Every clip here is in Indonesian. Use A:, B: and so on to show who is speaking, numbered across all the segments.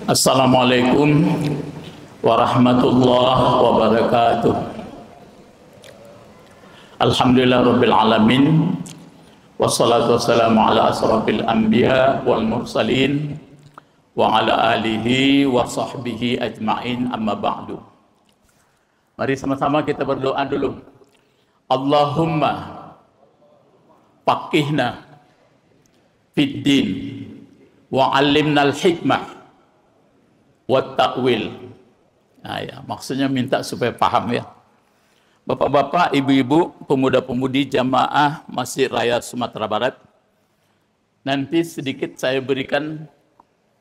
A: Assalamualaikum warahmatullahi wabarakatuh. Alhamdulillah rabbil alamin. Wassalatu wassalamu ala asrafil anbiya wal mursalin wa ala alihi wa sahbihi ajma'in, amma ba'du. Mari sama-sama kita berdoa dulu. Allahumma faqihna fid din wa 'allimnal hikmah wa ta'wil. Nah, ya, maksudnya minta supaya paham ya. Bapak-bapak, ibu-ibu, pemuda-pemudi jamaah Masjid Raya Sumatera Barat. Nanti sedikit saya berikan,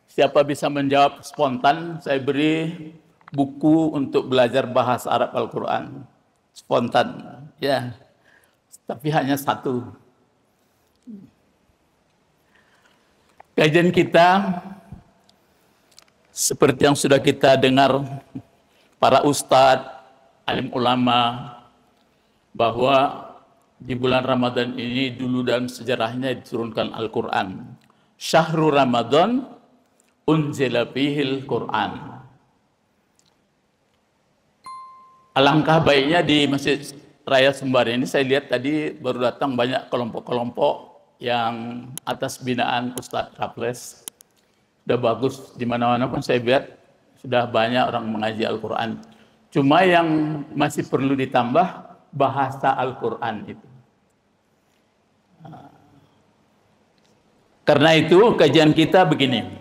A: siapa bisa menjawab spontan, saya beri buku untuk belajar bahasa Arab Al-Quran. Spontan, ya. Tapi hanya satu. Kajian kita seperti yang sudah kita dengar para ustadz, alim ulama, bahwa di bulan Ramadan ini dulu dalam sejarahnya diturunkan Al-Quran. Syahrul Ramadan unzila fihil Quran. Alangkah baiknya di Masjid Raya Sumbar ini, saya lihat tadi baru datang banyak kelompok-kelompok yang atas binaan Ustadz Raffles. Sudah bagus, di mana-mana pun saya lihat sudah banyak orang mengaji Al-Quran. Cuma yang masih perlu ditambah bahasa Al-Quran itu. Karena itu kajian kita begini.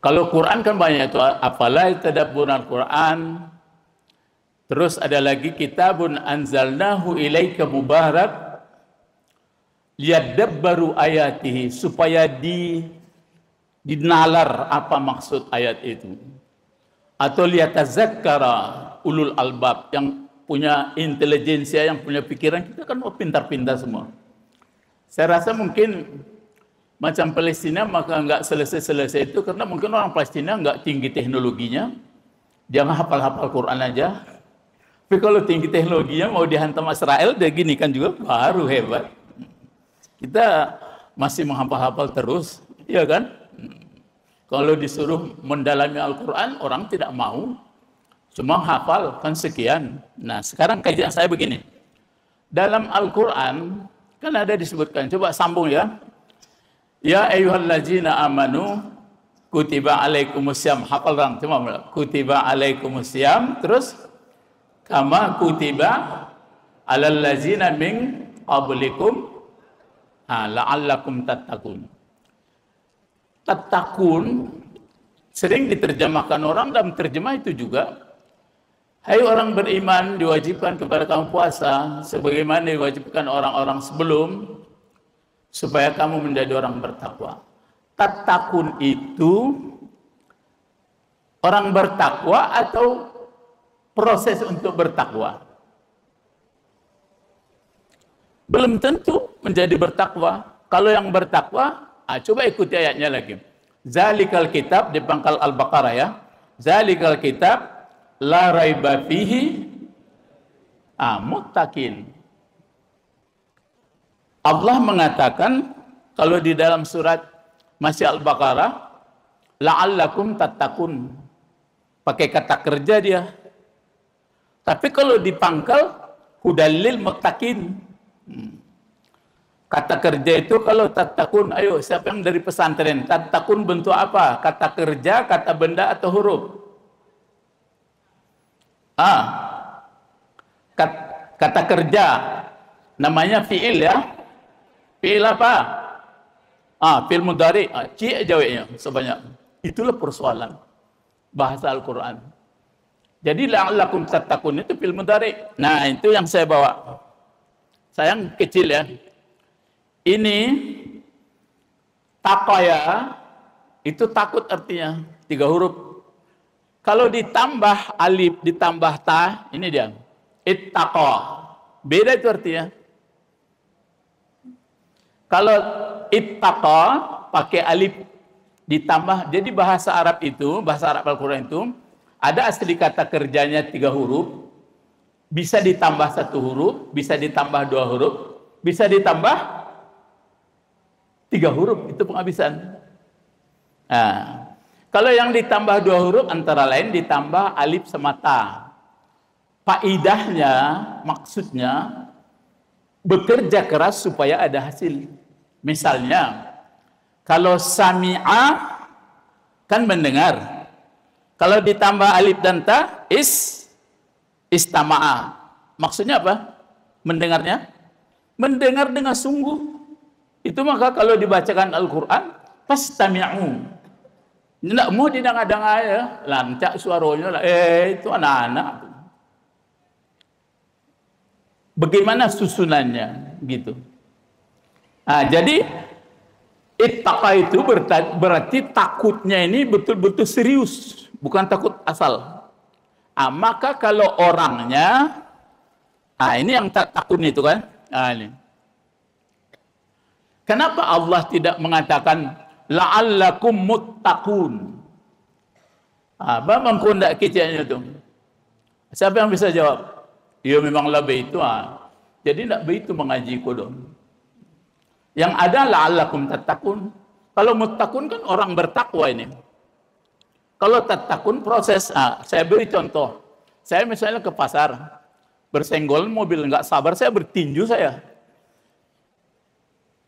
A: Kalau Quran kan banyak itu, apalah tadabbur Al-Quran. Terus ada lagi kitabun anzalnahu ilaika mubarak liyadabbaru ayatihi, supaya dinalar apa maksud ayat itu, atau liyatazakkara ulul albab, yang punya intelijensia, yang punya pikiran. Kita kan mau pintar-pintar semua. Saya rasa mungkin macam Palestina maka nggak selesai-selesai itu, karena mungkin orang Palestina nggak tinggi teknologinya, dia hafal-hafal Quran aja. Tapi kalau tinggi teknologinya mau dihantam Israel, dia gini kan juga baru hebat. Kita masih menghafal-hafal terus, iya kan? Kalau disuruh mendalami Al-Quran, orang tidak mau. Cuma hafal kan sekian. Nah, sekarang kajian saya begini. Dalam Al-Quran, kan ada disebutkan. Coba sambung ya. Ya ayyuhallazina amanu, kutiba alaikumusiyam. Hafal orang. Coba kutiba alaikumusiyam. Terus, kama kutiba alallazina min qablikum la'allakum tattaqun. Tattaqun sering diterjemahkan orang dalam terjemah itu juga. Hai orang beriman, diwajibkan kepada kamu puasa sebagaimana diwajibkan orang-orang sebelum, supaya kamu menjadi orang bertakwa. Tattaqun itu orang bertakwa atau proses untuk bertakwa? Belum tentu menjadi bertakwa. Kalau yang bertakwa, coba ikuti ayatnya lagi. Zalikal kitab di pangkal Al-Baqarah ya. Zalikal kitab la raiba fihi muttaqin. Allah mengatakan kalau di dalam surat masih Al-Baqarah, la'allakum tattaqun. Pakai kata kerja dia. Tapi kalau di pangkal hudallil muttaqin. Kata kerja itu kalau tattaqun, ayo siapa yang dari pesantren, tattaqun bentuk apa? Kata kerja, kata benda atau huruf? Kata kerja namanya fi'il ya. Fi'il apa? Fi'il mudhari. Ci jawabnya sebanyak. Itulah persoalan bahasa Al-Quran. Jadi la'allakum tattaqun itu fi'il mudhari. Nah, itu yang saya bawa. Sayang kecil ya. Ini taqaya itu takut artinya, 3 huruf. Kalau ditambah alif, ditambah ta, ini dia. Ittaqa. Beda itu artinya. Kalau ittaqa pakai alif ditambah, jadi bahasa Arab itu, bahasa Arab Al-Quran itu ada asli kata kerjanya 3 huruf, bisa ditambah 1 huruf, bisa ditambah 2 huruf, bisa ditambah 3 huruf, itu penghabisan. Nah, Kalau yang ditambah 2 huruf antara lain ditambah alif semata. Faidahnya, maksudnya bekerja keras supaya ada hasil. Misalnya, kalau sami'a kan mendengar. Kalau ditambah alif dan ta, istama'a. Maksudnya apa? Mendengarnya? Mendengar dengan sungguh. Itu maka kalau dibacakan Al-Quran, fastami'u. Tidak mau didang-dang ya, lancak suaranya lah. Itu anak-anak. Bagaimana susunannya gitu. Nah, jadi ittaqa itu berarti takutnya ini betul-betul serius, bukan takut asal. Maka kalau orangnya, ini yang takut itu kan. Ini. Kenapa Allah tidak mengatakan la'allakum muttaqun? Apa mengkundak kicanya itu? Siapa yang bisa jawab? Ya memang lebih itu. Jadi tidak begitu mengaji kodong. Yang ada la'allakum tattaqun. Kalau muttaqun kan orang bertakwa ini. Kalau tattaqun proses. Saya beri contoh. Saya misalnya ke pasar, bersenggol mobil nggak sabar, saya bertinju saya.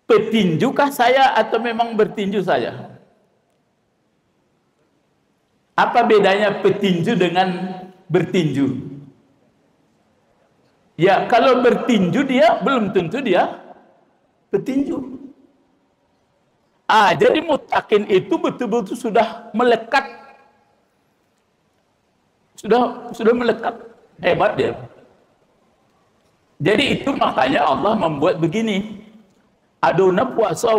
A: Petinjukah saya atau memang bertinju saya? Apa bedanya petinju dengan bertinju? Ya, kalau bertinju dia belum tentu dia petinju. Jadi mutakin itu betul-betul sudah melekat. Sudah melekat. Hebat dia. Jadi itu makanya Allah membuat begini. Adona puasa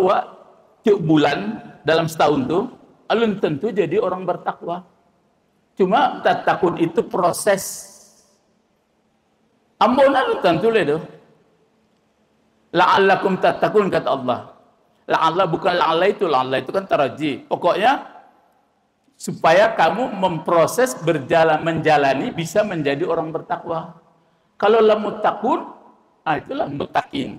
A: tiap bulan dalam setahun tuh, alun tentu jadi orang bertakwa. Cuma takut itu proses. Ambon alun tentu le. La'allakum tattaqun kata Allah. La'alla bukan la'alla itu kan taraji. Pokoknya supaya kamu memproses menjalani bisa menjadi orang bertakwa. Kalau la muttaqun, itulah muttaqin.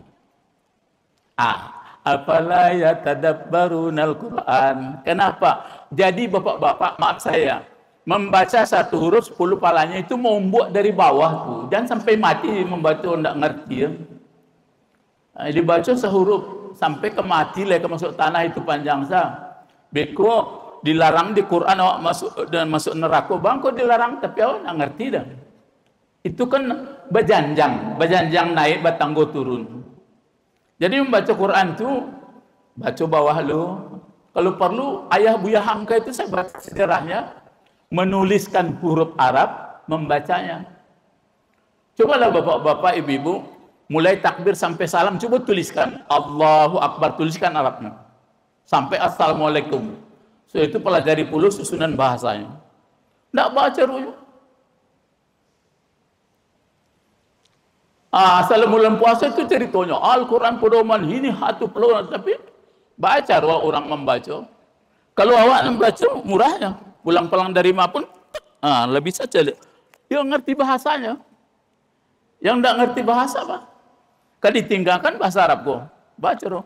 A: Afala yatadabbarunal Quran. Kenapa? Jadi bapak-bapak, maaf saya, membaca 1 huruf 10 palanya itu mau membuat dari bawah tuh. Jangan sampai mati membaca enggak ngerti ya. Dibaca sehuruf sampai ke mati lah, ke masuk tanah itu panjang sah. Beko dilarang di Quran awak masuk neraka. Bang kok dilarang tapi awak enggak ngerti dah. Itu kan berjanjang naik batanggo turun. Jadi membaca Quran itu baca bawah lu. Kalau perlu ayah Buya Hamka itu saya baca sejarahnya, menuliskan huruf Arab, membacanya. Cobalah bapak-bapak, ibu-ibu, mulai takbir sampai salam, coba tuliskan Allahu Akbar, tuliskan Arabnya. Sampai Assalamualaikum. So itu pelajari puluh susunan bahasanya. Tidak baca dulu. Asal bulan puasa itu ceritanya Al-Quran pedoman ini hatu peluang, tapi baca orang membaca. Kalau awak membaca murahnya, pulang-pulang dari mana pun lebih saja. Dia ngerti bahasanya. Yang tidak ngerti bahasa apa? Kan ditinggalkan bahasa Arab kok. Baca roh.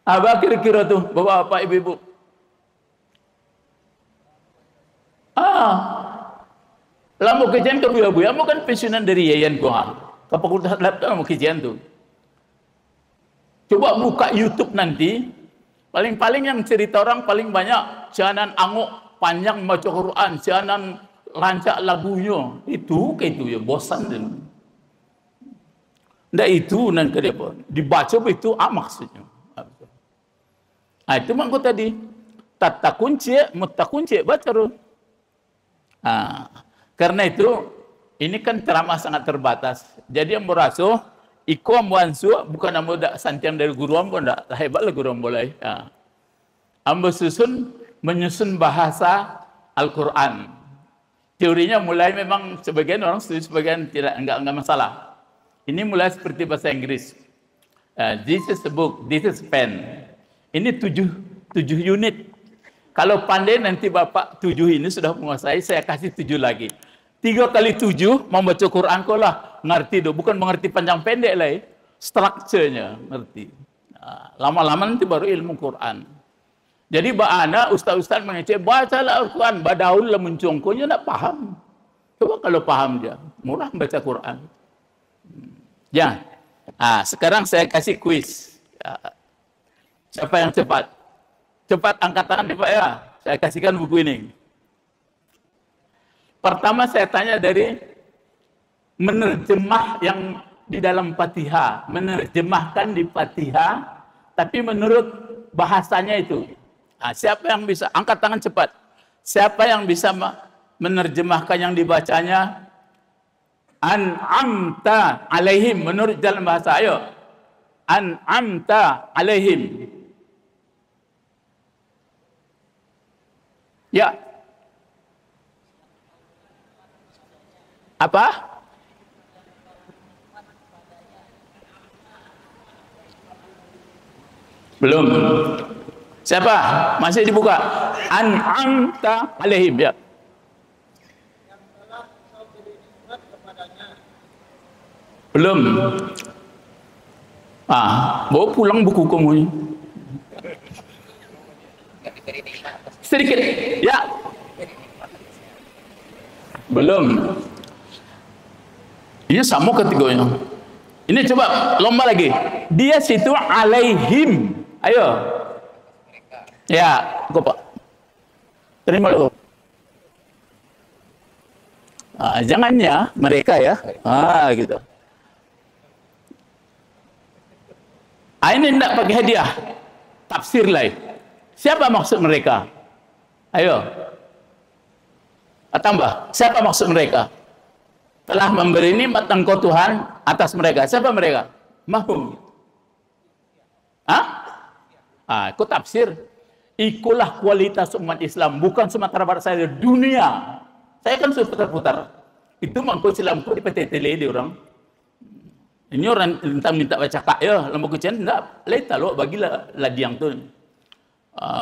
A: Apa kira-kira tuh bapak-bapak ibu-ibu? Lamu kajian ke buya-buya, mau kan pensiunan dari yayan gua. Ke fakultas laptop mau kajian tuh. Coba buka YouTube nanti, paling-paling yang cerita orang paling banyak, sianan anguk panjang baca Quran, sianan rancak lagunya. Itu kayak itu ya, bosan dan. Ndak itu nanti apa? Dibaca itu maksudnya. Itu mangko tadi. Tata kunci, mutta kunci baca ru. Karena itu, ini kan ceramah sangat terbatas. Jadi yang merasa, iko amwansu, bukan ambo dak santian dari guru ambo, ndak hebat lah guru ambo lah. Ambo menyusun bahasa Al-Quran. Teorinya mulai memang sebagian orang setuju, sebagian tidak, enggak masalah. Ini mulai seperti bahasa Inggris. This is a book, this is pen. Ini 7 unit. Kalau pandai nanti Bapak 7 ini sudah menguasai, saya kasih 7 lagi. 3 kali 7 membaca Quran kok lah ngerti do, bukan mengerti panjang pendek lah, strukturnya ngerti. Lama-lama nanti baru ilmu Quran. Jadi ba'ana ustaz-ustaz mengecek, bacalah Al-Quran, badaul lah mencongkonya nak paham. Coba kalau paham dia, murah baca Quran. Ya, sekarang saya kasih kuis. Siapa yang cepat? Cepat angkat tangan Pak ya. Saya kasihkan buku ini. Pertama saya tanya dari menerjemah yang di dalam Fatihah, menerjemahkan di Fatihah, tapi menurut bahasanya itu. Siapa yang bisa? Angkat tangan cepat. Siapa yang bisa menerjemahkan yang dibacanya? An'amta alaihim, menurut dalam bahasa. Ayo. An'amta alaihim. Ya. Apa? Belum. Siapa? Masih dibuka. An'amta alaihim, ya. Belum. Bawa pulang buku kamu ini. Sedikit. Ya. Belum. Ini sama ketiganya. Ini coba lomba lagi. Dia situ alaihim. Ayo. Ya, kok Pak. Terima dulu. Jangan ya, mereka ya. Gitu. Ini tidak pakai hadiah. Tafsir lah. Siapa maksud mereka? Ayo. Tambah. Siapa maksud mereka? Telah memberi nikmat engkau Tuhan atas mereka. Siapa mereka? Mahum. Ikut tafsir. Ikulah kualitas umat Islam, bukan Sumatera Barat saja, dunia. Saya kan sudah putar-putar. Itu mangkuk Islamku di PT Tele di orang. Ini orang minta baca kak ya, lembaga kucian enggak, leta lo bagilah ladiang tuh.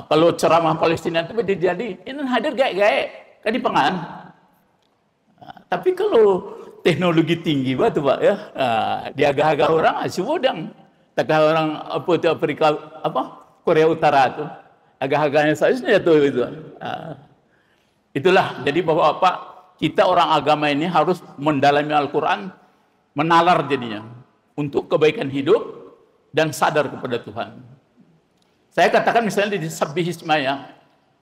A: Kalau ceramah Palestina itu jadi ini hadir gaek-gaek kan di pengan. Tapi kalau teknologi tinggi batu Pak ya, diagak-agak orang asubodang. Tak orang apa itu Afrika Korea Utara tuh. Agak-agaknya saja tuh itu. Itulah jadi Bapak-bapak, kita orang agama ini harus mendalami Al-Quran, menalar jadinya untuk kebaikan hidup dan sadar kepada Tuhan. Saya katakan misalnya di Sabbih Ismaya,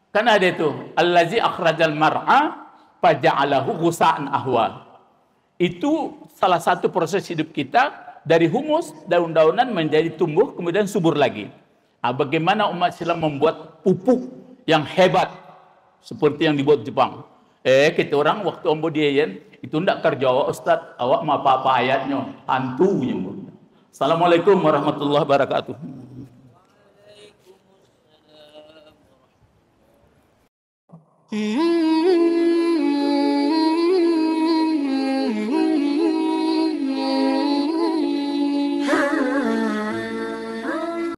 A: kan ada itu allazi akhrajal mar'a faja'alahu ghusa'an ahwa. Itu salah satu proses hidup kita, dari humus daun-daunan menjadi tumbuh kemudian subur lagi. Bagaimana umat Islam membuat pupuk yang hebat seperti yang dibuat Jepang. Kita orang waktu ombo diayen itu ndak kerja Ustaz, awak mau apa-apa ayatnya, hantunya. Assalamualaikum warahmatullahi wabarakatuh.